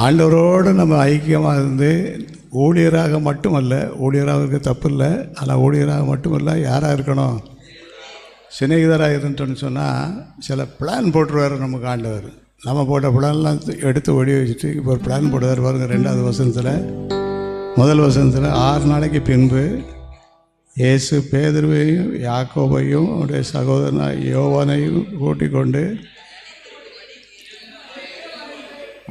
ஆண்டவரோடு நம்ம ஐக்கியமாக இருந்து ஊழியராக மட்டுமல்ல, ஊழியராக இருக்க தப்பு இல்லை, ஆனால் ஊழியராக மட்டுமல்ல, யாராக இருக்கணும், சிநேகிதராக இருந்துட்டோன்னு சொன்னால் சில பிளான் போட்டுருவார் நமக்கு ஆண்டவர். நம்ம போட்ட பிளான்லாம் எடுத்து ஒடி வச்சுட்டு இப்போ ஒரு பிளான் போடுவார் பாருங்க. 2வது வசனத்தில், முதல் வசனத்தில் 6 நாளைக்கு பின்பு இயேசு பேதுருவையும் யாக்கோபையும் அவருடைய சகோதரன் யோவானையும் கூட்டிக் கொண்டு,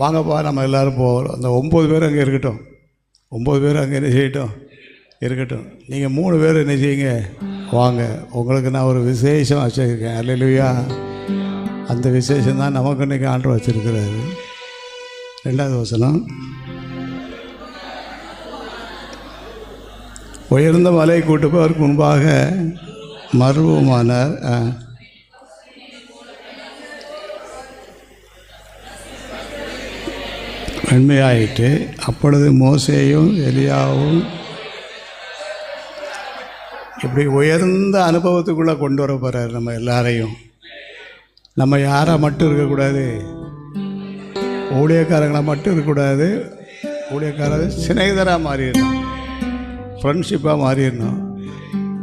வாங்கப்பா நம்ம எல்லோரும் போகிறோம். அந்த 9 பேர் அங்கே இருக்கட்டும், 9 பேர் அங்கே என்ன செய்யட்டும், இருக்கட்டும். நீங்கள் 3 பேர் என்ன செய்யுங்க, வாங்க, உங்களுக்கு நான் ஒரு விசேஷம் வச்சுருக்கேன். அல்லேலூயா. அந்த விசேஷம் தான் நமக்கு இன்றைக்கி ஆண்டவர் வச்சுருக்கிறாரு. 2வது வசனம், உயர்ந்த மலை கூட்டு போய் அவருக்கு முன்பாக மர்வமானார். வெண்மையாயிட்டு. அப்பொழுது மோசேயும் எலியாவும் இப்படி உயர்ந்த அனுபவத்துக்குள்ளே கொண்டு வர போகிறார் நம்ம எல்லாரையும். நம்ம யாராக மட்டும் இருக்கக்கூடாது, ஊழியக்காரங்களாக மட்டும் இருக்கக்கூடாது, ஊழியக்காரர் சிநேகிதராக மாறிடணும், ஃப்ரெண்ட்ஷிப்பாக மாறிடணும்.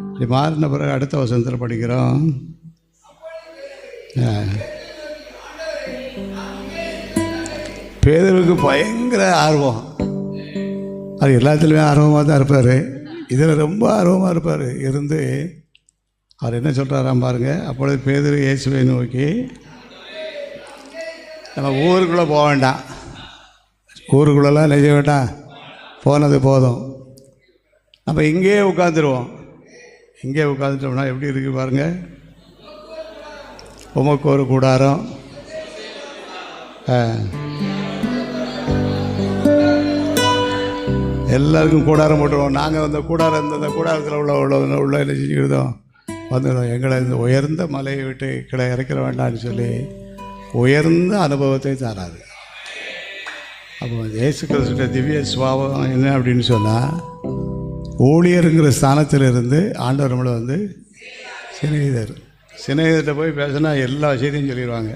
இப்படி மாறின பிறகு அடுத்த வசனத்தில் படிக்கிறோம், பேதுருவுக்கு பயங்கர ஆர்வம். அது எல்லாத்துலேயுமே ஆர்வமாக தான் இருப்பார், இதில் ரொம்ப ஆர்வமாக இருப்பார். இருந்து அவர் என்ன சொல்கிறாராம் பாருங்கள். அப்பொழுது பேதுரு இயேசுவை நோக்கி, நம்ம ஊருக்குள்ளே போக வேண்டாம், ஊருக்குள்ளெல்லாம் நெய்ய வேண்டாம், போனது போதும், நம்ம இங்கேயே உட்காந்துருவோம். இங்கே உட்காந்துட்டோம்னா எப்படி இருக்குது பாருங்கள். உமக்கு ஒரு கூடாரம், எல்லாருக்கும் கூடாரம் போட்டுருவோம். நாங்கள் அந்த கூடாரம் இந்த கூடாரத்தில் உள்ள என்ன செஞ்சுக்கிட்டோம், வந்துடும். எங்களை இந்த உயர்ந்த மலையை விட்டு கீழே இறக்கிற வேண்டாம்னு சொல்லி உயர்ந்த அனுபவத்தை தராது. அப்போ இயேசு கிறிஸ்துவின் திவ்ய சுபாவம் என்ன அப்படின்னு சொன்னால், ஊழியருங்கிற ஸ்தானத்தில் இருந்து ஆண்டவர் நம்மளை வந்து சிநேகிதர்கிட்ட போய் பேசினா எல்லா விஷயத்தையும் சொல்லிடுவாங்க.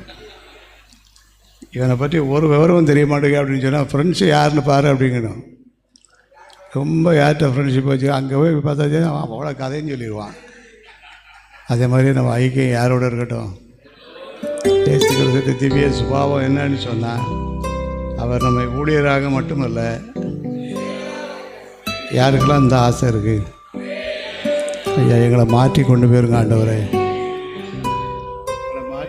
இவனை பற்றி ஒரு விவரமும் தெரிய மாட்டேங்க அப்படின்னு சொன்னால், ஃப்ரெண்ட்ஸு யாருன்னு பாரு அப்படிங்கணும். ரொம்ப யார்கிட்ட ஃப்ரெண்ட்ஷிப் வச்சு அங்கே போய் பார்த்தா அவன் அவ்வளோ கதையும் சொல்லிடுவான். அதே மாதிரி நம்ம ஐக்கியம் யாரோட இருக்கட்டும். இயேசு கிறிஸ்து திவ்ய சுபாவம் என்னன்னு சொன்னால், அவர் நம்ம ஊழியராக மட்டுமல்ல, யாருக்கெல்லாம் இந்த ஆசை இருக்குது, ஐயா எங்களை மாற்றி கொண்டு போயிருங்க ஆண்டவரே,